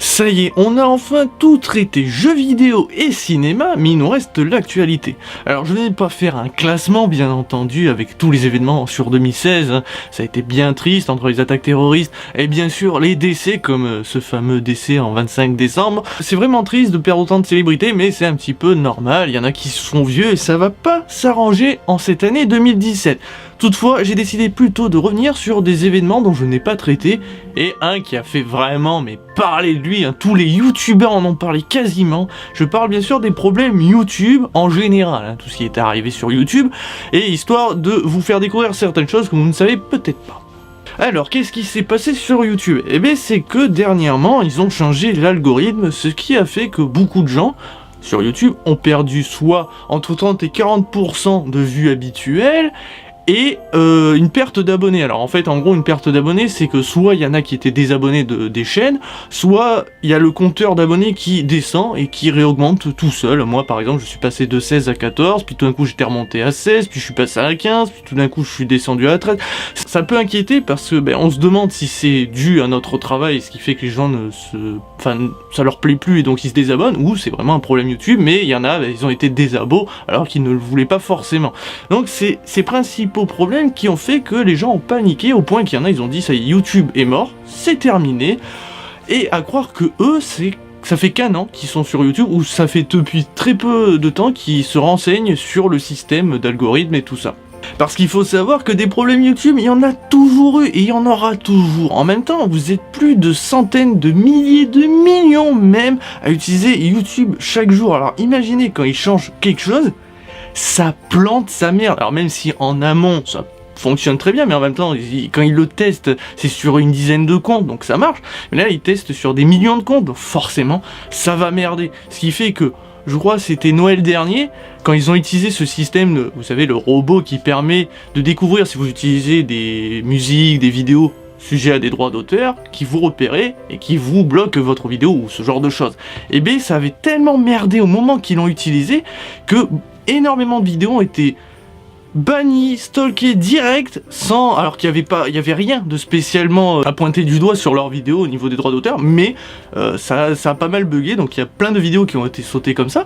Ça y est, on a enfin tout traité, jeux vidéo et cinéma, mais il nous reste l'actualité. Alors je vais pas faire un classement bien entendu avec tous les événements sur 2016, hein. Ça a été bien triste entre les attaques terroristes et bien sûr les décès comme ce fameux décès en 25 décembre. C'est vraiment triste de perdre autant de célébrités, mais c'est un petit peu normal, il y en a qui sont vieux et ça va pas s'arranger en cette année 2017. Toutefois, j'ai décidé plutôt de revenir sur des événements dont je n'ai pas traité, et un qui a fait vraiment parler de lui, hein. Tous les youtubeurs en ont parlé quasiment. Je parle bien sûr des problèmes YouTube en général, hein, tout ce qui est arrivé sur YouTube, et histoire de vous faire découvrir certaines choses que vous ne savez peut-être pas. Alors, qu'est-ce qui s'est passé sur YouTube? Eh bien, c'est que dernièrement, ils ont changé l'algorithme, ce qui a fait que beaucoup de gens sur YouTube ont perdu soit entre 30 et 40% de vues habituelles, et une perte d'abonnés. Alors en fait, en gros, une perte d'abonnés, c'est que soit il y en a qui étaient désabonnés des chaînes, soit il y a le compteur d'abonnés qui descend et qui réaugmente tout seul. Moi par exemple, je suis passé de 16 à 14, puis tout d'un coup j'étais remonté à 16, puis je suis passé à 15, puis tout d'un coup je suis descendu à 13. Ça peut inquiéter parce que on se demande si c'est dû à notre travail, ce qui fait que les gens ça leur plaît plus et donc ils se désabonnent, ou c'est vraiment un problème YouTube, mais il y en a, ils ont été désabos alors qu'ils ne le voulaient pas forcément. Donc c'est ces principaux problèmes qui ont fait que les gens ont paniqué au point qu'il y en a, ils ont dit ça y est, YouTube est mort, c'est terminé, et à croire que eux, ça fait qu'un an qu'ils sont sur YouTube, ou ça fait depuis très peu de temps qu'ils se renseignent sur le système d'algorithme et tout ça. Parce qu'il faut savoir que des problèmes YouTube, il y en a toujours eu et il y en aura toujours. En même temps, vous êtes plus de centaines de milliers, de millions même à utiliser YouTube chaque jour. Alors imaginez quand ils changent quelque chose, ça plante sa merde. Alors même si en amont ça fonctionne très bien, mais en même temps quand ils le testent, c'est sur une dizaine de comptes, donc ça marche. Mais là ils testent sur des millions de comptes, donc forcément ça va merder. Ce qui fait que, je crois que c'était Noël dernier, quand ils ont utilisé ce système, vous savez, le robot qui permet de découvrir si vous utilisez des musiques, des vidéos sujet à des droits d'auteur, qui vous repérez et qui vous bloque votre vidéo ou ce genre de choses. Et bien ça avait tellement merdé au moment qu'ils l'ont utilisé que énormément de vidéos ont été bannies, stalkées direct, alors qu'il y avait rien de spécialement à pointer du doigt sur leurs vidéos au niveau des droits d'auteur, mais ça a pas mal bugué, donc il y a plein de vidéos qui ont été sautées comme ça.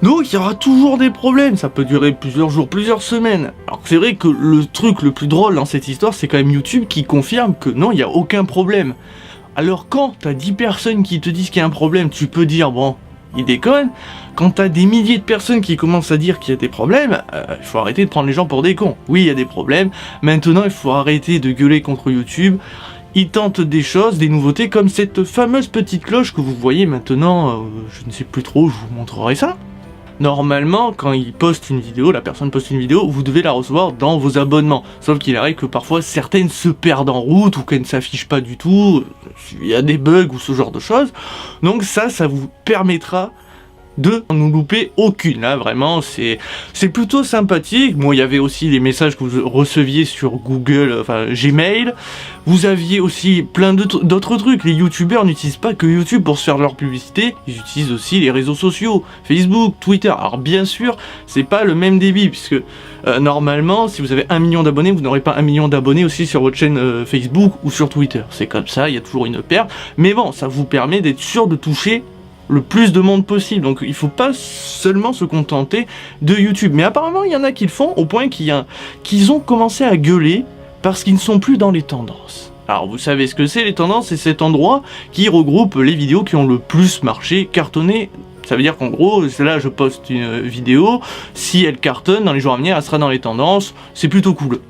Donc il y aura toujours des problèmes, ça peut durer plusieurs jours, plusieurs semaines. Alors c'est vrai que le truc le plus drôle dans cette histoire, c'est quand même YouTube qui confirme que non, il n'y a aucun problème. Alors quand t'as 10 personnes qui te disent qu'il y a un problème, tu peux dire bon, ils déconnent. Quand t'as des milliers de personnes qui commencent à dire qu'il y a des problèmes, il faut arrêter de prendre les gens pour des cons. Oui, il y a des problèmes, maintenant il faut arrêter de gueuler contre YouTube. Ils tentent des choses, des nouveautés, comme cette fameuse petite cloche que vous voyez maintenant, je ne sais plus trop, je vous montrerai ça. Normalement, quand ils postent une vidéo, la personne poste une vidéo, vous devez la recevoir dans vos abonnements. Sauf qu'il arrive que parfois certaines se perdent en route ou qu'elles ne s'affichent pas du tout, il y a des bugs ou ce genre de choses. Donc ça vous permettra de nous louper aucune. Là vraiment c'est plutôt sympathique. Bon, il y avait aussi les messages que vous receviez sur Google, Gmail. Vous aviez aussi plein d'autres trucs. Les youtubeurs n'utilisent pas que YouTube pour se faire de leur publicité, ils utilisent aussi les réseaux sociaux, Facebook, Twitter. Alors bien sûr, c'est pas le même débit, puisque normalement, si vous avez 1 million d'abonnés, vous n'aurez pas 1 million d'abonnés aussi sur votre chaîne Facebook ou sur Twitter. C'est comme ça, il y a toujours une perte. Mais bon, ça vous permet d'être sûr de toucher le plus de monde possible, donc il faut pas seulement se contenter de YouTube. Mais apparemment il y en a qui le font au point qu'ils ont commencé à gueuler parce qu'ils ne sont plus dans les tendances. Alors vous savez ce que c'est les tendances, c'est cet endroit qui regroupe les vidéos qui ont le plus marché, cartonné. Ça veut dire qu'en gros, c'est là je poste une vidéo, si elle cartonne dans les jours à venir, elle sera dans les tendances, c'est plutôt cool.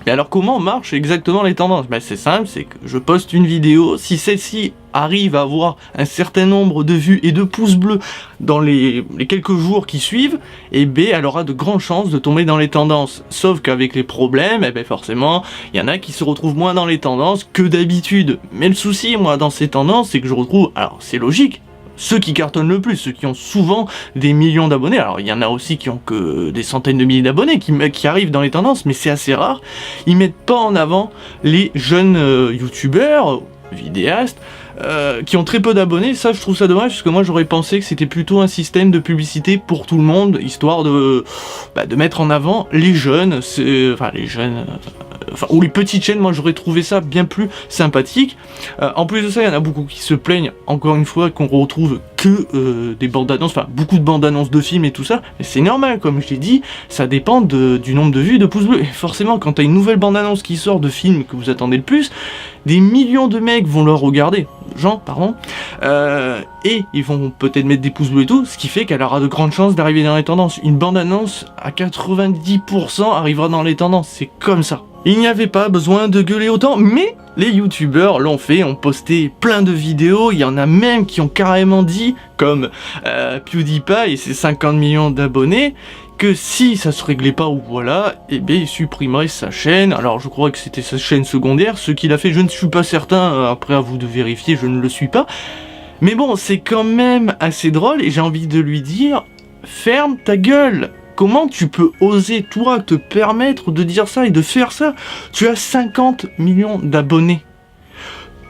Mais alors comment marchent exactement les tendances? C'est simple, c'est que je poste une vidéo, si celle-ci arrive à avoir un certain nombre de vues et de pouces bleus dans les quelques jours qui suivent, elle aura de grandes chances de tomber dans les tendances. Sauf qu'avec les problèmes, forcément, il y en a qui se retrouvent moins dans les tendances que d'habitude. Mais le souci, moi, dans ces tendances, c'est que je retrouve, alors c'est logique, ceux qui cartonnent le plus, ceux qui ont souvent des millions d'abonnés. Alors il y en a aussi qui ont que des centaines de milliers d'abonnés qui arrivent dans les tendances, mais c'est assez rare. Ils mettent pas en avant les jeunes youtubeurs, vidéastes, qui ont très peu d'abonnés. Ça, je trouve ça dommage, parce que moi j'aurais pensé que c'était plutôt un système de publicité pour tout le monde, histoire de mettre en avant les jeunes, ou les petites chaînes. Moi j'aurais trouvé ça bien plus sympathique. En plus de ça, il y en a beaucoup qui se plaignent, encore une fois, qu'on retrouve que des bandes annonces, enfin beaucoup de bandes annonces de films et tout ça, mais c'est normal, comme je l'ai dit, ça dépend du nombre de vues, de pouces bleus, et forcément quand t'as une nouvelle bande annonce qui sort de film que vous attendez le plus, des millions de mecs vont le regarder, et ils vont peut-être mettre des pouces bleus et tout, ce qui fait qu'elle aura de grandes chances d'arriver dans les tendances. Une bande annonce à 90% arrivera dans les tendances, c'est comme ça. Il n'y avait pas besoin de gueuler autant, mais les youtubeurs l'ont fait, ont posté plein de vidéos, il y en a même qui ont carrément dit, comme PewDiePie et ses 50 millions d'abonnés, que si ça se réglait pas ou voilà, eh bien il supprimerait sa chaîne. Alors je crois que c'était sa chaîne secondaire, ce qu'il a fait je ne suis pas certain, après à vous de vérifier, je ne le suis pas. Mais bon, c'est quand même assez drôle et j'ai envie de lui dire, ferme ta gueule. Comment tu peux oser, toi, te permettre de dire ça et de faire ça? Tu as 50 millions d'abonnés.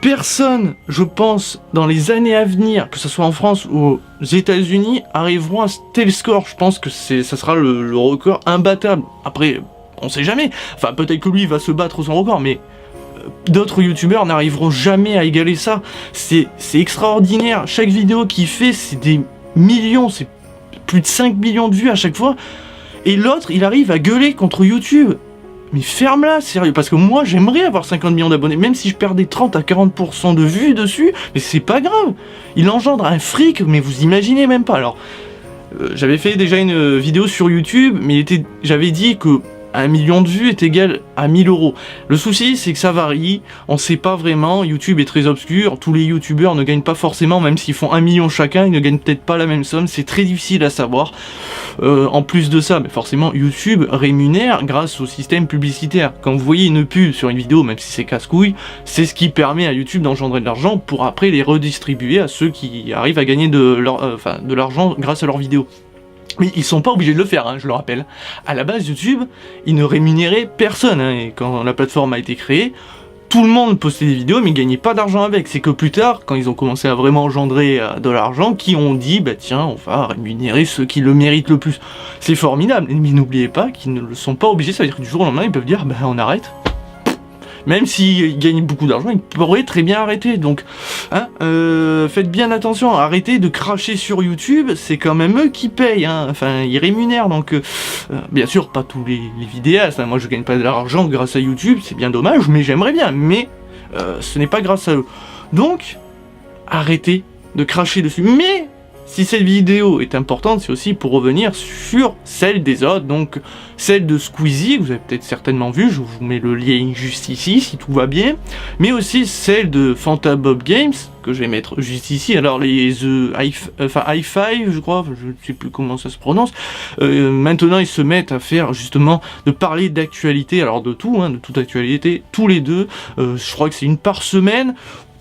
Personne, je pense, dans les années à venir, que ce soit en France ou aux États-Unis, arriveront à tel score. Je pense que ça sera le record imbattable. Après, on sait jamais. Enfin, peut-être que lui va se battre son record, mais d'autres youtubeurs n'arriveront jamais à égaler ça. C'est extraordinaire. Chaque vidéo qu'il fait, c'est des millions, c'est plus de 5 millions de vues à chaque fois, et l'autre, il arrive à gueuler contre YouTube. Mais ferme-la, sérieux, parce que moi, j'aimerais avoir 50 millions d'abonnés, même si je perdais 30 à 40% de vues dessus, mais c'est pas grave. Il engendre un fric, mais vous imaginez même pas. Alors, j'avais fait déjà une vidéo sur YouTube, mais j'avais dit que 1 million de vues est égal à 1000 euros. Le souci, c'est que ça varie, on sait pas vraiment, YouTube est très obscur, tous les youtubeurs ne gagnent pas forcément, même s'ils font 1 million chacun, ils ne gagnent peut-être pas la même somme, c'est très difficile à savoir. En plus de ça, mais forcément, YouTube rémunère grâce au système publicitaire. Quand vous voyez une pub sur une vidéo, même si c'est casse-couille, c'est ce qui permet à YouTube d'engendrer de l'argent pour après les redistribuer à ceux qui arrivent à gagner de l'argent grâce à leurs vidéos. Mais ils sont pas obligés de le faire, hein, je le rappelle. À la base, YouTube, ils ne rémunéraient personne, hein, et quand la plateforme a été créée, tout le monde postait des vidéos, mais ils gagnaient pas d'argent avec. C'est que plus tard, quand ils ont commencé à vraiment engendrer de l'argent, qui ont dit, bah tiens, on va rémunérer ceux qui le méritent le plus. C'est formidable, mais n'oubliez pas qu'ils ne le sont pas obligés, ça veut dire que du jour au lendemain, ils peuvent dire, bah on arrête. Même s'ils gagnent beaucoup d'argent, ils pourraient très bien arrêter. Donc, faites bien attention, arrêtez de cracher sur YouTube, c'est quand même eux qui payent, hein. Enfin, ils rémunèrent, donc bien sûr, pas tous les vidéastes, hein. Moi je gagne pas de l'argent grâce à YouTube, c'est bien dommage, mais j'aimerais bien, mais ce n'est pas grâce à eux. Donc, arrêtez de cracher dessus. Mais si cette vidéo est importante, c'est aussi pour revenir sur celle des autres, donc celle de Squeezie, que vous avez peut-être certainement vu, je vous mets le lien juste ici, si tout va bien, mais aussi celle de Fantabob Games, que je vais mettre juste ici. Alors les Hi-Fi, je crois, je ne sais plus comment ça se prononce, maintenant ils se mettent à faire justement, de parler d'actualité, alors de tout, hein, de toute actualité, tous les deux, je crois que c'est une par semaine,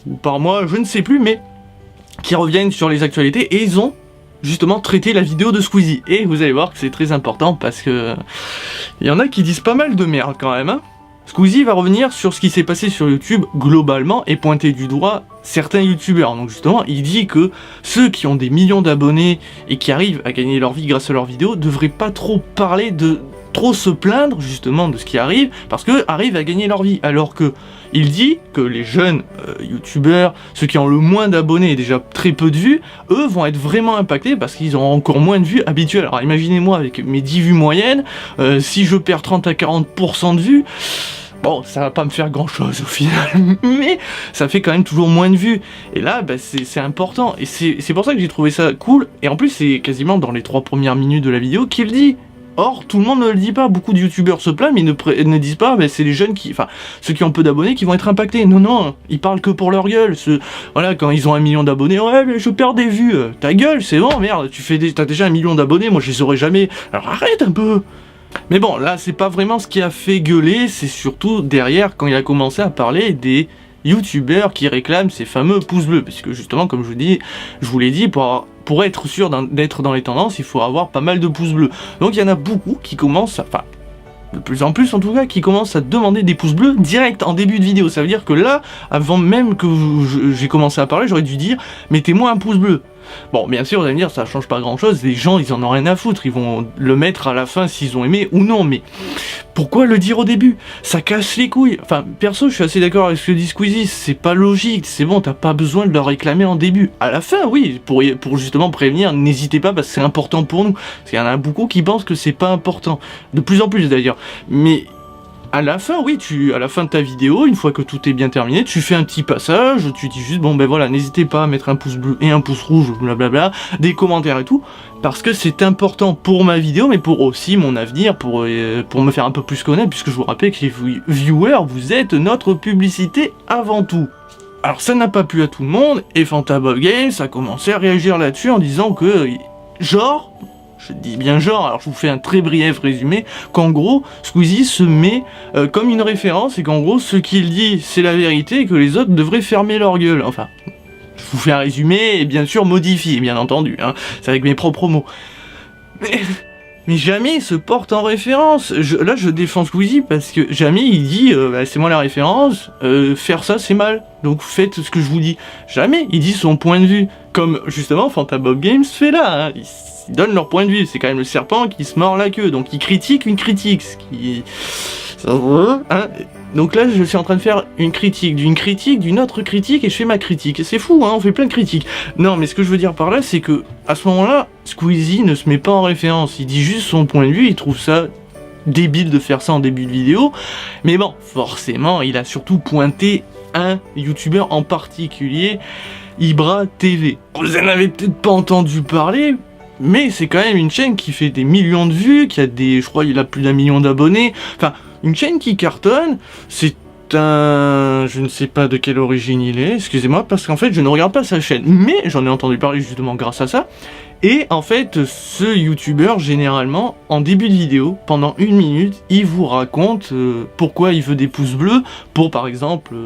ou par mois, je ne sais plus, mais qui reviennent sur les actualités, et ils ont justement traité la vidéo de Squeezie. Et vous allez voir que c'est très important, parce que il y en a qui disent pas mal de merde quand même, hein. Squeezie va revenir sur ce qui s'est passé sur YouTube globalement et pointer du doigt certains youtubeurs. Donc justement, il dit que ceux qui ont des millions d'abonnés et qui arrivent à gagner leur vie grâce à leurs vidéos devraient pas trop parler trop se plaindre justement de ce qui arrive, parce qu'eux arrivent à gagner leur vie, alors que il dit que les jeunes youtubeurs, ceux qui ont le moins d'abonnés et déjà très peu de vues, eux vont être vraiment impactés parce qu'ils ont encore moins de vues habituelles. Alors imaginez-moi avec mes 10 vues moyennes, si je perds 30 à 40% de vues, bon, ça va pas me faire grand chose au final, mais ça fait quand même toujours moins de vues. Et là, bah, c'est important, et c'est pour ça que j'ai trouvé ça cool, et en plus c'est quasiment dans les 3 premières minutes de la vidéo qu'il dit. Or, tout le monde ne le dit pas, beaucoup de youtubeurs se plaignent, mais ne disent pas, bah, c'est les jeunes ceux qui ont peu d'abonnés qui vont être impactés. Non, ils parlent que pour leur gueule. Voilà, quand ils ont 1 million d'abonnés, ouais, mais je perds des vues. Ta gueule, c'est bon, merde, t'as déjà 1 million d'abonnés, moi je les aurais jamais. Alors arrête un peu. Mais bon, là, c'est pas vraiment ce qui a fait gueuler, c'est surtout derrière, quand il a commencé à parler des youtubeurs qui réclament ces fameux pouces bleus. Parce que justement, comme je vous l'ai dit, pour être sûr d'être dans les tendances, il faut avoir pas mal de pouces bleus. Donc il y en a beaucoup qui commencent, de plus en plus en tout cas, qui commencent à demander des pouces bleus direct en début de vidéo. Ça veut dire que là, avant même que j'ai commencé à parler, j'aurais dû dire mettez-moi un pouce bleu. Bon, bien sûr, vous allez me dire, ça change pas grand chose, les gens, ils en ont rien à foutre, ils vont le mettre à la fin s'ils ont aimé ou non, mais pourquoi le dire au début? Ça casse les couilles. Enfin, perso, je suis assez d'accord avec ce que dit Squeezie, c'est pas logique, c'est bon, t'as pas besoin de le réclamer en début. À la fin, oui, pour justement prévenir, n'hésitez pas, parce que c'est important pour nous. Parce qu'il y en a beaucoup qui pensent que c'est pas important, de plus en plus d'ailleurs, mais... à la fin, oui, à la fin de ta vidéo, une fois que tout est bien terminé, tu fais un petit passage, tu dis juste, bon ben voilà, n'hésitez pas à mettre un pouce bleu et un pouce rouge, blablabla, des commentaires et tout, parce que c'est important pour ma vidéo, mais pour aussi mon avenir, pour me faire un peu plus connaître, puisque je vous rappelle que les viewers, vous êtes notre publicité avant tout. Alors ça n'a pas plu à tout le monde, et Fantabug Games a commencé à réagir là-dessus en disant que, genre... je dis bien genre, alors je vous fais un très brief résumé, qu'en gros, Squeezie se met comme une référence, et qu'en gros, ce qu'il dit, c'est la vérité, et que les autres devraient fermer leur gueule. Enfin, je vous fais un résumé, et bien sûr modifié, bien entendu, hein, c'est avec mes propres mots. Mais jamais il se porte en référence. Là, je défends Squeezie parce que jamais il dit c'est moi la référence, faire ça c'est mal, donc faites ce que je vous dis. Jamais il dit son point de vue, comme justement Fantabug Games fait là. Hein. Ils donnent leur point de vue. C'est quand même le serpent qui se mord la queue, donc il critique une critique, ce qui... hein. Donc là, je suis en train de faire une critique, d'une autre critique, et je fais ma critique. C'est fou, hein, on fait plein de critiques. Non, mais ce que je veux dire par là, c'est que à ce moment-là, Squeezie ne se met pas en référence. Il dit juste son point de vue, il trouve ça débile de faire ça en début de vidéo. Mais bon, forcément, il a surtout pointé un youtubeur en particulier, Ibra TV. Vous en avez peut-être pas entendu parler, mais c'est quand même une chaîne qui fait des millions de vues, qui a des... je crois il a plus d'1 million d'abonnés. Enfin, une chaîne qui cartonne, c'est un... je ne sais pas de quelle origine il est, excusez-moi, parce qu'en fait je ne regarde pas sa chaîne, mais j'en ai entendu parler justement grâce à ça. Et en fait, ce youtubeur, généralement, en début de vidéo, pendant 1 minute, il vous raconte pourquoi il veut des pouces bleus, pour par exemple,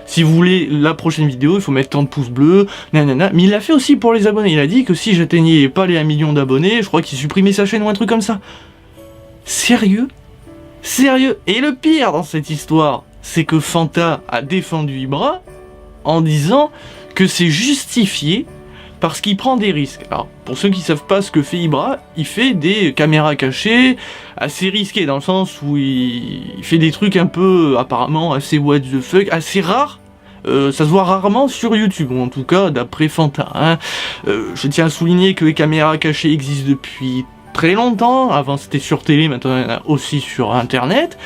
si vous voulez la prochaine vidéo, il faut mettre tant de pouces bleus, nanana. Mais il l'a fait aussi pour les abonnés, il a dit que si j'atteignais pas les 1 million d'abonnés, je crois qu'il supprimait sa chaîne ou un truc comme ça. Sérieux? Sérieux? Et le pire dans cette histoire, c'est que Fanta a défendu Ibra en disant que c'est justifié parce qu'il prend des risques. Alors, pour ceux qui savent pas ce que fait Ibra, il fait des caméras cachées, assez risquées, dans le sens où il fait des trucs un peu, apparemment, assez what the fuck, assez rares. Ça se voit rarement sur YouTube, ou en tout cas, d'après Fanta. Hein. Je tiens à souligner que les caméras cachées existent depuis très longtemps. Avant, c'était sur télé, maintenant, il y en a aussi sur Internet.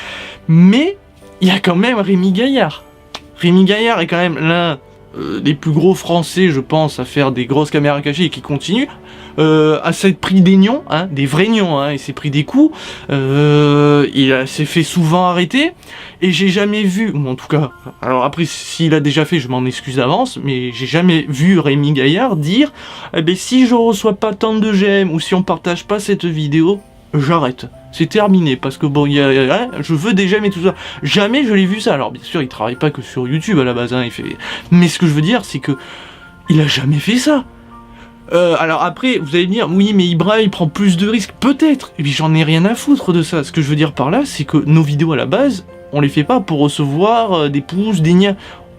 Mais, il y a quand même Rémi Gaillard. Rémi Gaillard est quand même l'un des plus gros français, je pense, à faire des grosses caméras cachées et qui continue, s'est pris des nions, hein, des vrais nions, hein, il s'est pris des coups, s'est fait souvent arrêter, et j'ai jamais vu, ou en tout cas, alors après, s'il a déjà fait, je m'en excuse d'avance, mais j'ai jamais vu Rémi Gaillard dire, eh ben, si je reçois pas tant de j'aime, ou si on partage pas cette vidéo, j'arrête. C'est terminé, parce que bon, je veux des j'aime et tout ça. Jamais je l'ai vu ça. Alors bien sûr, il travaille pas que sur YouTube à la base, hein, il fait... Mais ce que je veux dire, c'est que il a jamais fait ça. Alors après, vous allez me dire, oui, mais Ibra, il prend plus de risques, peut-être. Et puis j'en ai rien à foutre de ça. Ce que je veux dire par là, c'est que nos vidéos à la base, on les fait pas pour recevoir des pouces, des niens.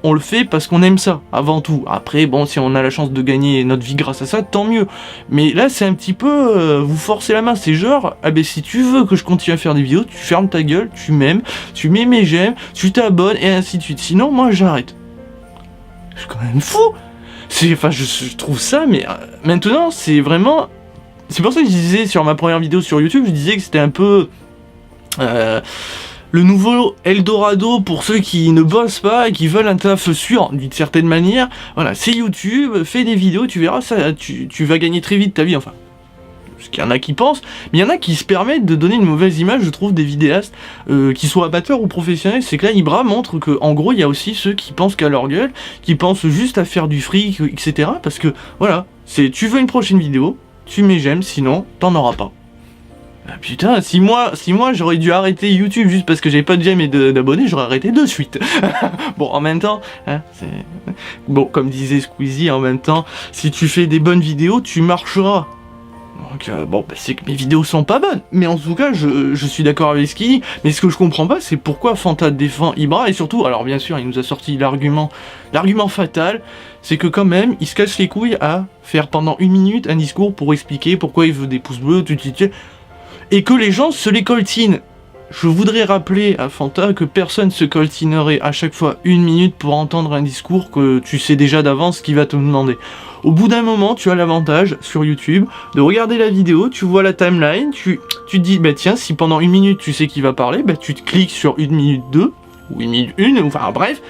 On le fait parce qu'on aime ça, avant tout. Après, bon, si on a la chance de gagner notre vie grâce à ça, tant mieux. Mais là, c'est un petit peu... vous forcez la main, c'est genre... ah ben, si tu veux que je continue à faire des vidéos, tu fermes ta gueule, tu m'aimes, tu mets mes j'aime, tu t'abonnes, et ainsi de suite. Sinon, moi, j'arrête. C'est quand même fou. Enfin, je trouve ça, mais... maintenant, c'est vraiment... C'est pour ça que je disais, sur ma première vidéo sur YouTube, je disais que c'était un peu... le nouveau Eldorado pour ceux qui ne bossent pas et qui veulent un taf sûr, d'une certaine manière. Voilà, c'est YouTube, fais des vidéos, tu verras, ça, tu vas gagner très vite ta vie, enfin. Parce qu'il y en a qui pensent, mais il y en a qui se permettent de donner une mauvaise image, je trouve, des vidéastes, qui soient amateurs ou professionnels. C'est que là, Ibra montre que, en gros, il y a aussi ceux qui pensent qu'à leur gueule, qui pensent juste à faire du fric, etc. Parce que, voilà, tu veux une prochaine vidéo, tu mets j'aime, sinon, t'en auras pas. Ah putain, si moi j'aurais dû arrêter YouTube juste parce que j'avais pas de j'aime et d'abonnés, j'aurais arrêté de suite. Bon, en même temps, hein, bon, comme disait Squeezie, en même temps, si tu fais des bonnes vidéos, tu marcheras. Donc bon, bah, c'est que mes vidéos sont pas bonnes. Mais en tout cas, je suis d'accord avec ce qu'il dit. Mais ce que je comprends pas, c'est pourquoi Fanta défend Ibra. Et surtout, alors bien sûr, il nous a sorti l'argument fatal, c'est que quand même, il se casse les couilles à faire pendant 1 minute un discours pour expliquer pourquoi il veut des pouces bleus, et que les gens se les coltinent. Je voudrais rappeler à Fanta que personne se coltinerait à chaque fois 1 minute pour entendre un discours que tu sais déjà d'avance qu'il va te demander. Au bout d'un moment, tu as l'avantage sur YouTube de regarder la vidéo, tu vois la timeline, tu te dis, bah tiens, si pendant 1 minute tu sais qu'il va parler, bah tu te cliques sur 1 minute 2, ou 1 minute 1, enfin bref,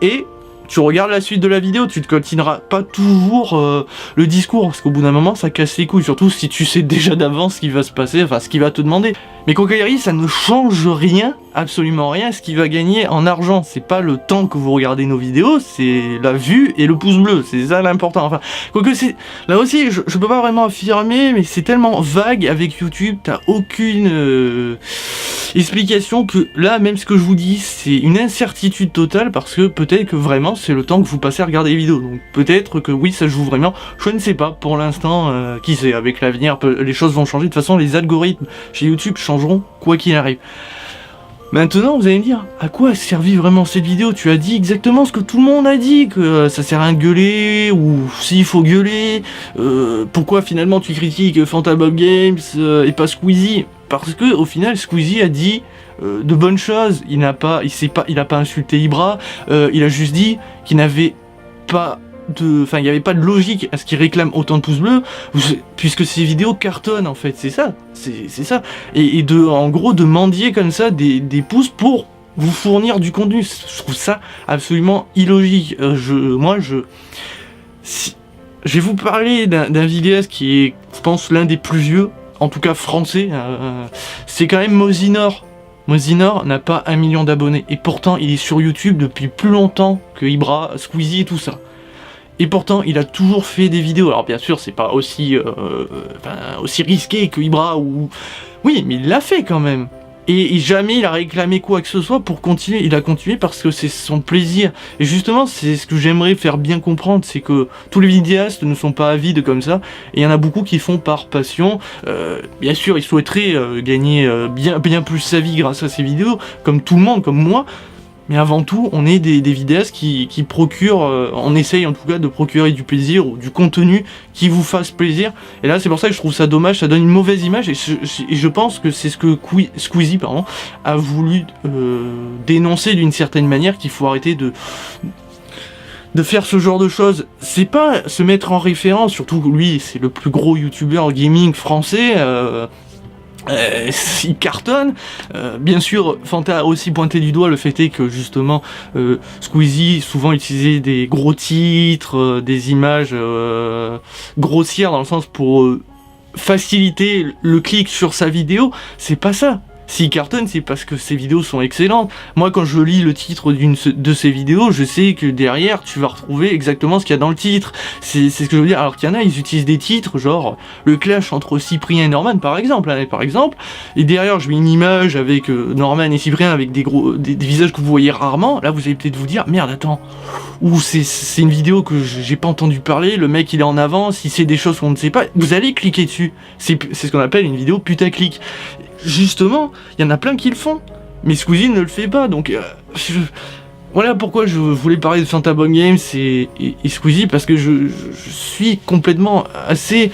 et tu regardes la suite de la vidéo, tu te coltineras pas toujours le discours, parce qu'au bout d'un moment, ça casse les couilles, surtout si tu sais déjà d'avance ce qui va se passer, enfin ce qu'il va te demander. Mais Kokairi, ça ne change rien, absolument rien, ce qui va gagner en argent. C'est pas le temps que vous regardez nos vidéos, c'est la vue et le pouce bleu, c'est ça l'important. Enfin, quoique c'est... Là aussi, je peux pas vraiment affirmer, mais c'est tellement vague avec YouTube, t'as aucune explication que là, même ce que je vous dis, c'est une incertitude totale, parce que peut-être que vraiment, c'est le temps que vous passez à regarder les vidéos. Donc peut-être que oui, ça joue vraiment, je ne sais pas, pour l'instant, qui sait, avec l'avenir, les choses vont changer. De toute façon, les algorithmes chez YouTube changeront quoi qu'il arrive. Maintenant, vous allez me dire, à quoi a servi vraiment cette vidéo? Tu as dit exactement ce que tout le monde a dit, que ça sert à rien de gueuler, ou s'il faut gueuler, pourquoi finalement tu critiques Fanta Bob Games et pas Squeezie? Parce que au final, Squeezie a dit de bonnes choses, il a pas insulté Ibra, il a juste dit qu'il n'avait pas il n'y avait pas de logique à ce qu'il réclame autant de pouces bleus, puisque ces vidéos cartonnent en fait, c'est ça, et en gros de mendier comme ça des pouces pour vous fournir du contenu, je trouve ça absolument illogique. Je vais vous parler d'un vidéaste qui est, je pense, l'un des plus vieux, en tout cas français, c'est quand même Mosinor. Mosinor n'a pas 1 million d'abonnés, et pourtant il est sur YouTube depuis plus longtemps que Ibra, Squeezie et tout ça. Et pourtant, il a toujours fait des vidéos. Alors bien sûr, c'est pas aussi risqué que Ibra ou... Oui, mais il l'a fait quand même. Et jamais il a réclamé quoi que ce soit pour continuer. Il a continué parce que c'est son plaisir. Et justement, c'est ce que j'aimerais faire bien comprendre, c'est que tous les vidéastes ne sont pas avides comme ça. Et il y en a beaucoup qui font par passion. Bien sûr, ils souhaiteraient gagner bien plus sa vie grâce à ces vidéos, comme tout le monde, comme moi. Mais avant tout, on est des vidéastes qui procurent, on essaye en tout cas de procurer du plaisir ou du contenu qui vous fasse plaisir. Et là, c'est pour ça que je trouve ça dommage, ça donne une mauvaise image. Et je pense que c'est ce que Squeezie a voulu dénoncer d'une certaine manière, qu'il faut arrêter de faire ce genre de choses. C'est pas se mettre en référence, surtout lui, c'est le plus gros youtubeur gaming français. Il cartonne. Bien sûr, Fanta a aussi pointé du doigt le fait est que justement Squeezie souvent utilisait des gros titres, des images grossières dans le sens pour faciliter le clic sur sa vidéo. C'est pas ça. S'il cartonne, c'est parce que ses vidéos sont excellentes. Moi, quand je lis le titre de ses vidéos, je sais que derrière, tu vas retrouver exactement ce qu'il y a dans le titre. C'est ce que je veux dire. Alors qu'il y en a, ils utilisent des titres, genre le clash entre Cyprien et Norman, par exemple. Et derrière, je mets une image avec Norman et Cyprien avec des visages que vous voyez rarement. Là, vous allez peut-être vous dire, merde, attends. Ou c'est une vidéo que j'ai pas entendu parler, le mec il est en avance, il sait des choses qu'on ne sait pas. Vous allez cliquer dessus. C'est ce qu'on appelle une vidéo putaclic. Justement, il y en a plein qui le font, mais Squeezie ne le fait pas, donc voilà pourquoi je voulais parler de Fanta Bob Games et Squeezie, parce que je suis complètement assez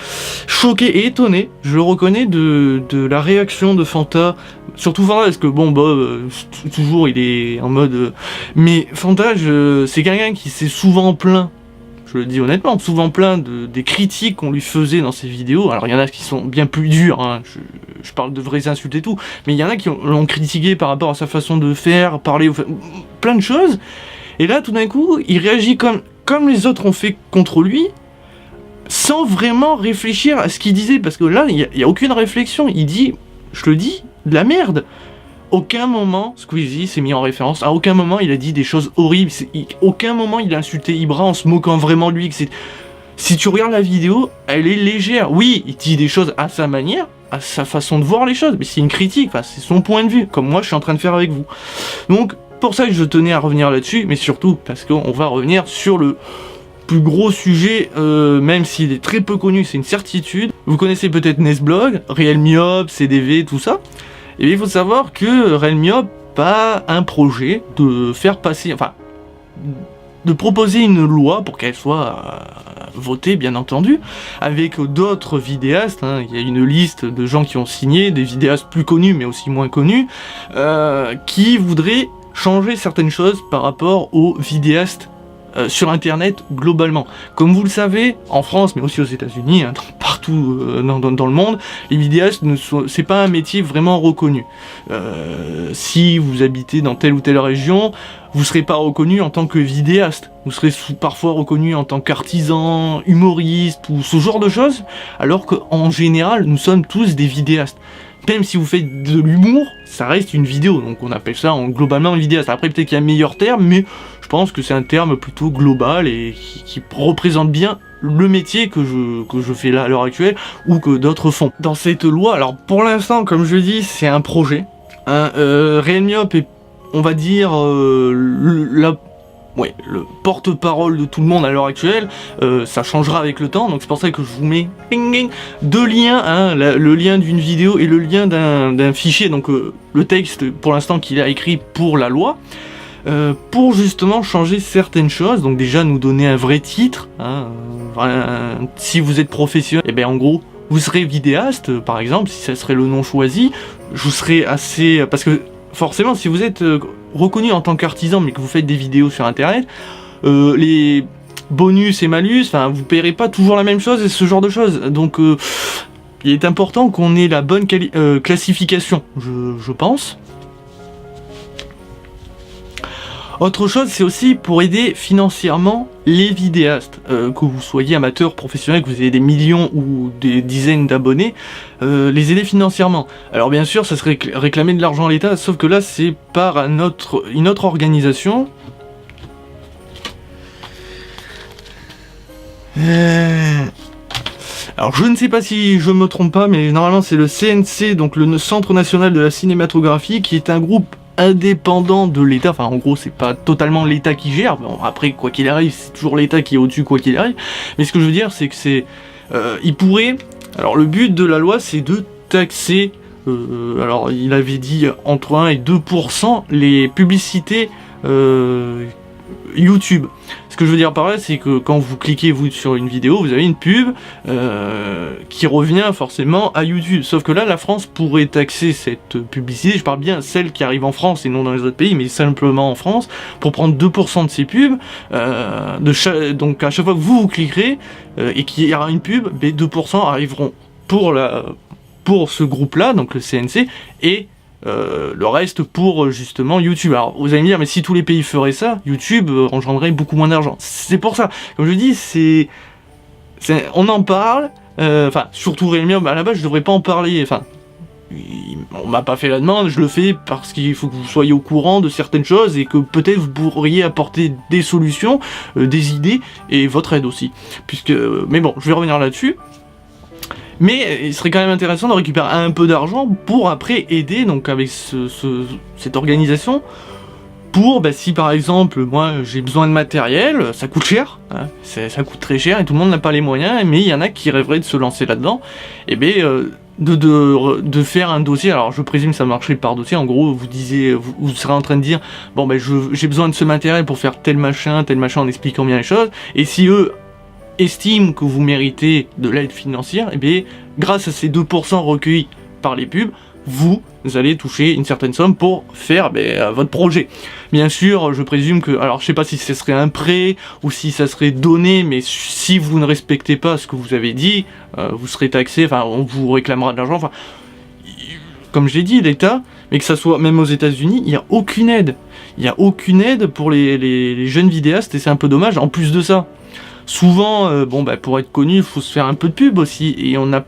choqué et étonné, je le reconnais, de la réaction de Fanta, surtout Fanta, parce que bon, Bob, toujours il est en mode... mais Fanta, c'est quelqu'un qui s'est souvent plaint, je le dis honnêtement, souvent plein des critiques qu'on lui faisait dans ses vidéos. Alors il y en a qui sont bien plus dures, hein. Je parle de vraies insultes et tout, mais il y en a qui l'ont critiqué par rapport à sa façon de faire, parler, plein de choses. Et là tout d'un coup, il réagit comme les autres ont fait contre lui, sans vraiment réfléchir à ce qu'il disait, parce que là, il n'y a aucune réflexion. Il dit, je le dis, de la merde. Aucun moment, Squeezie s'est mis en référence, à aucun moment il a dit des choses horribles, aucun moment il a insulté Ibra en se moquant vraiment de lui. Si tu regardes la vidéo, elle est légère. Oui, il dit des choses à sa manière, à sa façon de voir les choses, mais c'est une critique, c'est son point de vue, comme moi je suis en train de faire avec vous. Donc, pour ça que je tenais à revenir là-dessus, mais surtout parce qu'on va revenir sur le plus gros sujet, même s'il est très peu connu, c'est une certitude. Vous connaissez peut-être Nesblog, Realmiop, CDV, tout ça. Et il faut savoir que Realmiop a un projet de faire passer, enfin, de proposer une loi pour qu'elle soit votée, bien entendu, avec d'autres vidéastes. Hein. Il y a une liste de gens qui ont signé, des vidéastes plus connus, mais aussi moins connus, qui voudraient changer certaines choses par rapport aux vidéastes sur internet globalement. Comme vous le savez, en France mais aussi aux États-Unis, hein, partout dans le monde, les vidéastes c'est pas un métier vraiment reconnu. Si vous habitez dans telle ou telle région, vous serez pas reconnu en tant que vidéaste. Vous serez parfois reconnu en tant qu'artisan, humoriste ou ce genre de choses, alors qu'en général, nous sommes tous des vidéastes. Même si vous faites de l'humour, ça reste une vidéo, donc on appelle ça globalement une vidéaste. Après peut-être qu'il y a un meilleur terme, mais je pense que c'est un terme plutôt global et qui représente bien le métier que je fais là à l'heure actuelle, ou que d'autres font. Dans cette loi, alors pour l'instant, comme je dis, c'est un projet. Hein, Realmiop est, on va dire, le porte-parole de tout le monde à l'heure actuelle. Ça changera avec le temps, donc c'est pour ça que je vous mets deux liens, hein, le lien d'une vidéo et le lien d'un fichier, donc le texte pour l'instant qu'il a écrit pour la loi, pour justement changer certaines choses. Donc déjà nous donner un vrai titre, hein, si vous êtes professionnel, et bien en gros vous serez vidéaste par exemple, si ça serait le nom choisi. Je vous serais assez, parce que forcément, si vous êtes reconnu en tant qu'artisan mais que vous faites des vidéos sur internet, les bonus et malus, enfin, vous paierez pas toujours la même chose et ce genre de choses. Donc, il est important qu'on ait la bonne classification, je pense. Autre chose, c'est aussi pour aider financièrement les vidéastes, que vous soyez amateur, professionnel, que vous ayez des millions ou des dizaines d'abonnés, les aider financièrement. Alors bien sûr, ça serait réclamer de l'argent à l'État, sauf que là, c'est par une autre organisation. Alors je ne sais pas si je me trompe pas, mais normalement c'est le CNC, donc le Centre National de la Cinématographie, qui est un groupe indépendant de l'État. Enfin en gros c'est pas totalement l'État qui gère, bon, après quoi qu'il arrive c'est toujours l'État qui est au-dessus quoi qu'il arrive, mais ce que je veux dire c'est que c'est il pourrait, alors le but de la loi c'est de taxer, alors il avait dit entre 1 et 2% les publicités YouTube. Ce que je veux dire par là, c'est que quand vous cliquez sur une vidéo, vous avez une pub qui revient forcément à YouTube. Sauf que là, la France pourrait taxer cette publicité, je parle bien celle qui arrive en France et non dans les autres pays, mais simplement en France, pour prendre 2% de ces pubs. Donc à chaque fois que vous cliquerez et qu'il y aura une pub, 2% arriveront pour ce groupe-là, donc le CNC, et le reste pour justement YouTube. Alors vous allez me dire, mais si tous les pays feraient ça, YouTube engendrerait beaucoup moins d'argent. C'est pour ça, comme je dis, on en parle, enfin surtout Realmiop, à la base je devrais pas en parler, enfin on m'a pas fait la demande, je le fais parce qu'il faut que vous soyez au courant de certaines choses et que peut-être vous pourriez apporter des solutions, des idées et votre aide aussi. Mais bon, je vais revenir là-dessus. Mais il serait quand même intéressant de récupérer un peu d'argent pour après aider, donc avec cette organisation, pour, si par exemple, moi j'ai besoin de matériel, ça coûte cher, hein, ça coûte très cher et tout le monde n'a pas les moyens, mais il y en a qui rêveraient de se lancer là-dedans, et de faire un dossier. Alors je présume que ça marcherait par dossier, en gros vous serez en train de dire, bon j'ai besoin de ce matériel pour faire tel machin en expliquant bien les choses, et si eux estiment que vous méritez de l'aide financière, et bien grâce à ces 2% recueillis par les pubs, vous allez toucher une certaine somme pour faire votre projet. Bien sûr, je présume que, alors je sais pas si ce serait un prêt ou si ça serait donné, mais si vous ne respectez pas ce que vous avez dit, vous serez taxé, enfin on vous réclamera de l'argent, enfin comme je l'ai dit, l'État, mais que ça soit même aux États-Unis, il n'y a aucune aide. Il n'y a aucune aide pour les jeunes vidéastes et c'est un peu dommage. En plus de ça, souvent, pour être connu, il faut se faire un peu de pub aussi, et on n'a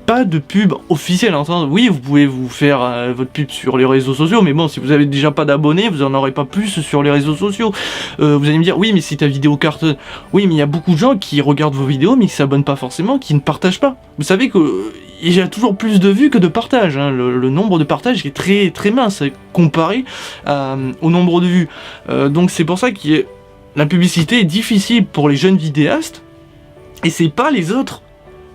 pas de pub officielle. Oui, vous pouvez vous faire votre pub sur les réseaux sociaux, mais bon, si vous avez déjà pas d'abonnés, vous en aurez pas plus sur les réseaux sociaux. Vous allez me dire, oui, mais si ta vidéo cartonne, oui, mais il y a beaucoup de gens qui regardent vos vidéos, mais qui s'abonnent pas forcément, qui ne partagent pas. Vous savez que il y a toujours plus de vues que de partages, hein. Le nombre de partages est très très mince comparé au nombre de vues. Donc c'est pour ça qu'il y a la publicité est difficile pour les jeunes vidéastes, et c'est pas les autres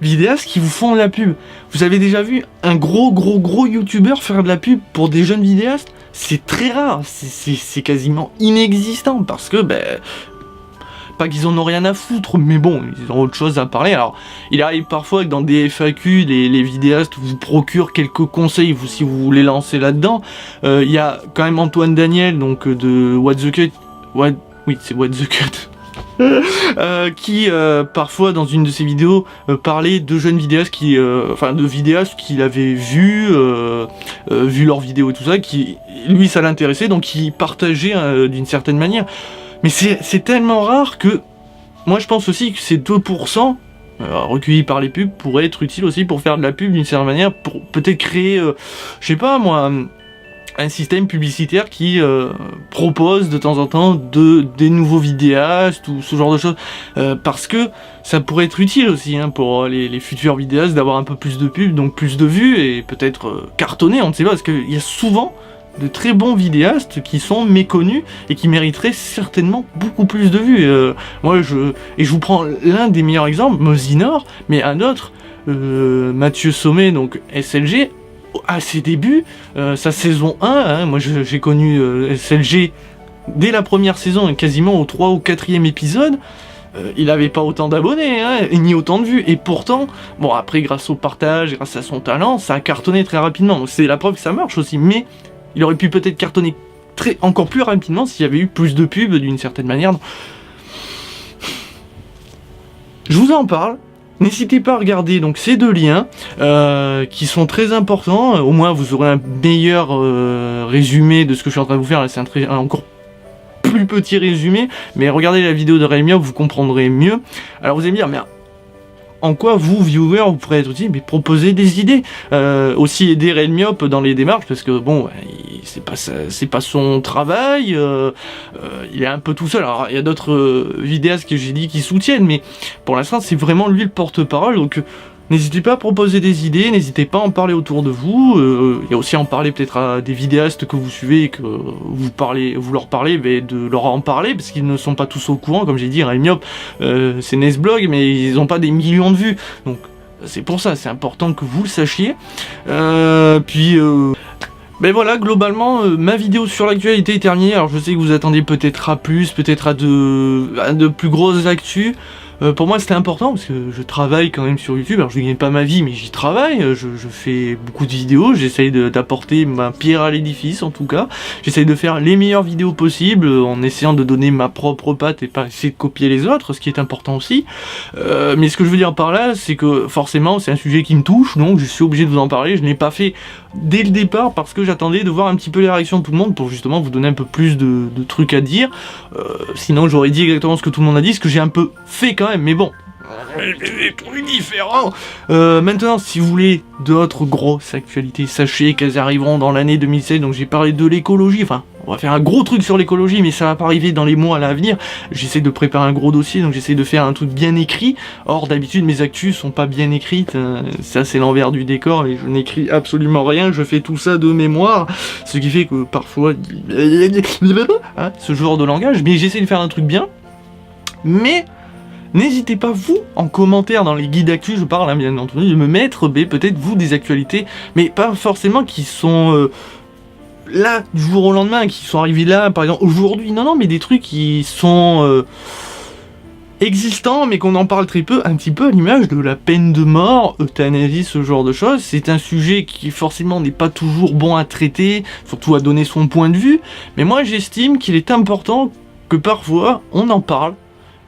vidéastes qui vous font de la pub. Vous avez déjà vu un gros youtubeur faire de la pub pour des jeunes vidéastes? C'est très rare, c'est quasiment inexistant, parce que, pas qu'ils en ont rien à foutre, mais bon, ils ont autre chose à parler. Alors, il arrive parfois que dans des FAQ, les vidéastes vous procurent quelques conseils, si vous voulez lancer là-dedans. Il y a quand même Antoine Daniel, donc de What the Cut, oui, c'est What the Cut, qui parfois dans une de ses vidéos parlait de jeunes vidéastes de vidéastes qu'il avait vu leurs vidéos et tout ça, qui lui ça l'intéressait, donc il partageait d'une certaine manière. Mais c'est tellement rare que moi je pense aussi que ces 2% recueillis par les pubs pourraient être utiles aussi pour faire de la pub d'une certaine manière, pour peut-être créer, je sais pas moi, un système publicitaire qui propose de temps en temps des nouveaux vidéastes ou ce genre de choses, parce que ça pourrait être utile aussi pour les futurs vidéastes d'avoir un peu plus de pubs, donc plus de vues et peut-être cartonner, on ne sait pas, parce qu'il y a souvent de très bons vidéastes qui sont méconnus et qui mériteraient certainement beaucoup plus de vues. Je vous prends l'un des meilleurs exemples, Mosinor, mais un autre, Mathieu Sommet, donc SLG, à ses débuts, sa saison 1, moi j'ai connu SLG dès la première saison, quasiment au 3 ou 4e épisode, il n'avait pas autant d'abonnés, ni autant de vues, et pourtant, bon après grâce au partage, grâce à son talent, ça a cartonné très rapidement, donc c'est la preuve que ça marche aussi, mais il aurait pu peut-être cartonner encore plus rapidement s'il y avait eu plus de pubs d'une certaine manière. Je vous en parle. N'hésitez pas à regarder donc ces deux liens qui sont très importants. Au moins vous aurez un meilleur résumé de ce que je suis en train de vous faire. Là, c'est un encore plus petit résumé, mais regardez la vidéo de Realmyope, vous comprendrez mieux. Alors vous allez me dire, mais en quoi vous, viewers, vous pourrez être utile, mais proposer des idées, aussi aider Realmyope dans les démarches, parce que bon, c'est pas son travail, il est un peu tout seul. Alors il y a d'autres vidéastes que j'ai dit qui soutiennent, mais pour l'instant c'est vraiment lui le porte-parole, donc n'hésitez pas à proposer des idées, n'hésitez pas à en parler autour de vous, et aussi à en parler peut-être à des vidéastes que vous suivez et que vous leur parlez, mais de leur en parler, parce qu'ils ne sont pas tous au courant, comme j'ai dit, Realmyope, c'est Nesblog, mais ils n'ont pas des millions de vues, donc c'est pour ça, c'est important que vous le sachiez. Ben voilà, globalement, ma vidéo sur l'actualité est terminée. Alors je sais que vous attendez peut-être à plus, peut-être à de plus grosses actus. Pour moi c'était important parce que je travaille quand même sur YouTube, alors je gagne pas ma vie mais j'y travaille, je fais beaucoup de vidéos, j'essaye d'apporter ma pierre à l'édifice en tout cas, j'essaye de faire les meilleures vidéos possibles en essayant de donner ma propre patte et pas essayer de copier les autres, ce qui est important aussi, mais ce que je veux dire par là c'est que forcément c'est un sujet qui me touche, donc je suis obligé de vous en parler. Je ne l'ai pas fait dès le départ parce que j'attendais de voir un petit peu les réactions de tout le monde pour justement vous donner un peu plus de trucs à dire, sinon j'aurais dit exactement ce que tout le monde a dit, ce que j'ai un peu fait quand même, mais bon, des trucs différents. Maintenant, si vous voulez d'autres grosses actualités, sachez qu'elles arriveront dans l'année 2016, donc j'ai parlé de l'écologie, enfin, on va faire un gros truc sur l'écologie, mais ça va pas arriver dans les mois à l'avenir. J'essaie de préparer un gros dossier, donc j'essaie de faire un truc bien écrit. Or, d'habitude, mes actus sont pas bien écrites, ça c'est l'envers du décor, et je n'écris absolument rien, je fais tout ça de mémoire, ce qui fait que parfois, ce genre de langage, mais j'essaie de faire un truc bien, mais n'hésitez pas, vous, en commentaire dans les guides actus, je parle bien entendu, de me mettre peut-être vous des actualités, mais pas forcément qui sont là du jour au lendemain, qui sont arrivés là, par exemple aujourd'hui, non, mais des trucs qui sont existants, mais qu'on en parle très peu, un petit peu à l'image de la peine de mort, euthanasie, ce genre de choses. C'est un sujet qui forcément n'est pas toujours bon à traiter, surtout à donner son point de vue, mais moi j'estime qu'il est important que parfois on en parle.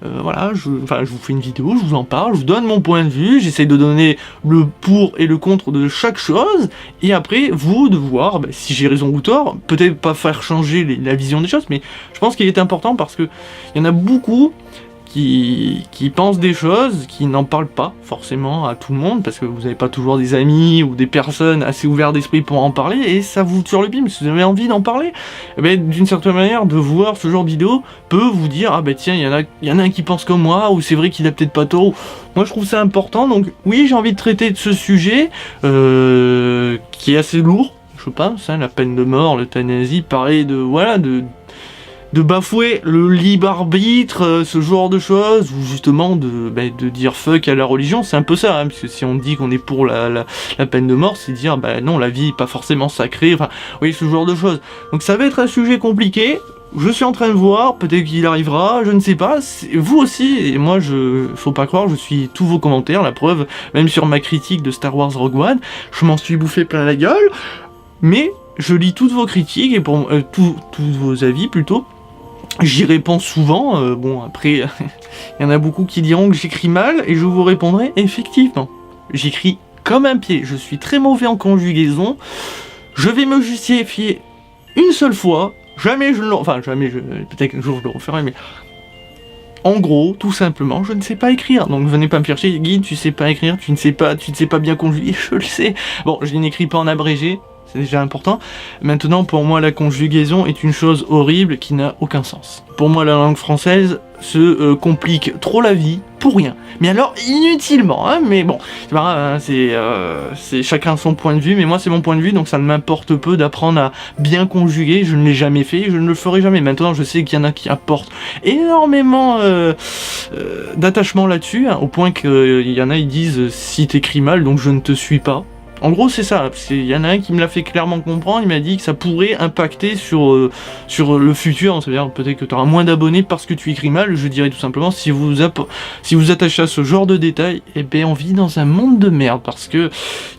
Voilà, je vous fais une vidéo, je vous en parle, je vous donne mon point de vue, j'essaye de donner le pour et le contre de chaque chose, et après, vous, de voir si j'ai raison ou tort, peut-être pas faire changer la vision des choses, mais je pense qu'il est important parce que il y en a beaucoup qui pensent des choses, qui n'en parlent pas forcément à tout le monde, parce que vous n'avez pas toujours des amis ou des personnes assez ouvertes d'esprit pour en parler, et ça vous tire le pied, mais si vous avez envie d'en parler, d'une certaine manière, de voir ce genre de vidéo peut vous dire, ah tiens, il y en a un qui pense comme moi, ou c'est vrai qu'il a peut-être pas tort. Moi je trouve ça important, donc oui, j'ai envie de traiter de ce sujet, qui est assez lourd, je pense, la peine de mort, l'euthanasie, parler de de bafouer le libre arbitre, ce genre de choses, ou justement de dire fuck à la religion, c'est un peu ça, hein, parce que si on dit qu'on est pour la peine de mort, c'est dire bah non, la vie est pas forcément sacrée, enfin, oui, ce genre de choses. Donc ça va être un sujet compliqué. Je suis en train de voir, peut-être qu'il arrivera, je ne sais pas, vous aussi, et moi, faut pas croire, je suis tous vos commentaires, la preuve, même sur ma critique de Star Wars Rogue One, je m'en suis bouffé plein la gueule, mais je lis toutes vos critiques, et pour tous vos avis plutôt, j'y réponds souvent, bon après, il y en a beaucoup qui diront que j'écris mal, et je vous répondrai, effectivement, j'écris comme un pied, je suis très mauvais en conjugaison, je vais me justifier une seule fois, jamais je le... Enfin, jamais, peut-être qu'un jour je le referai, mais... En gros, tout simplement, je ne sais pas écrire. Donc venez pas me chercher, Guy, tu sais pas écrire, tu ne sais pas bien conjuguer, je le sais. Bon, je n'écris pas en abrégé, c'est déjà important. Maintenant, pour moi, la conjugaison est une chose horrible qui n'a aucun sens. Pour moi, la langue française se complique trop la vie pour rien. Mais alors, inutilement, hein, mais bon, c'est pas grave, hein, c'est chacun son point de vue, mais moi, c'est mon point de vue, donc ça ne m'importe peu d'apprendre à bien conjuguer, je ne l'ai jamais fait, je ne le ferai jamais. Maintenant, je sais qu'il y en a qui apportent énormément d'attachement là-dessus, hein, au point qu'il y en a, ils disent, si t'écris mal, donc je ne te suis pas. En gros, c'est ça. Il y en a un qui me l'a fait clairement comprendre. Il m'a dit que ça pourrait impacter sur le futur. C'est-à-dire peut-être que tu auras moins d'abonnés parce que tu écris mal. Je dirais tout simplement, si vous attachez à ce genre de détails, eh bien, on vit dans un monde de merde. Parce que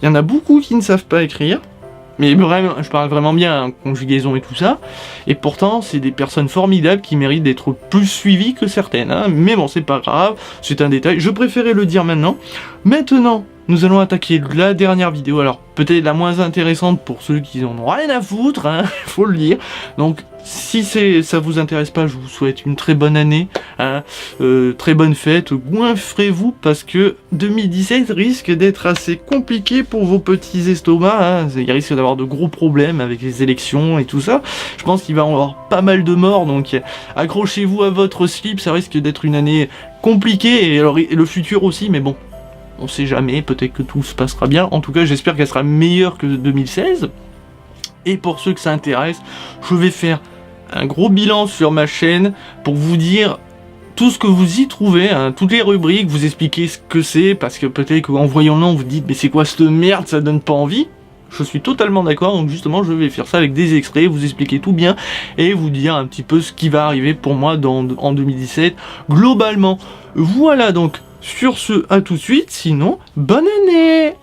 il y en a beaucoup qui ne savent pas écrire. Mais vraiment, je parle vraiment bien, hein, conjugaison et tout ça. Et pourtant, c'est des personnes formidables qui méritent d'être plus suivies que certaines. Hein. Mais bon, c'est pas grave, c'est un détail. Je préférais le dire maintenant. Maintenant, nous allons attaquer la dernière vidéo. Alors, peut-être la moins intéressante pour ceux qui en ont rien à foutre, hein, faut le dire. Donc, si ça vous intéresse pas, je vous souhaite une très bonne année, hein, très bonne fête, goinfrez-vous parce que 2017 risque d'être assez compliqué pour vos petits estomacs, hein. Il risque d'avoir de gros problèmes avec les élections et tout ça. Je pense qu'il va y avoir pas mal de morts, donc accrochez-vous à votre slip, ça risque d'être une année compliquée, et alors et le futur aussi, mais bon, on sait jamais, peut-être que tout se passera bien. En tout cas, j'espère qu'elle sera meilleure que 2016. Et pour ceux que ça intéresse, je vais faire un gros bilan sur ma chaîne pour vous dire tout ce que vous y trouvez, hein, toutes les rubriques, vous expliquer ce que c'est, parce que peut-être qu'en voyant le nom, vous dites « mais c'est quoi cette merde, ça donne pas envie ?» Je suis totalement d'accord, donc justement je vais faire ça avec des extraits, vous expliquer tout bien, et vous dire un petit peu ce qui va arriver pour moi en 2017, globalement. Voilà donc, sur ce, à tout de suite, sinon, bonne année!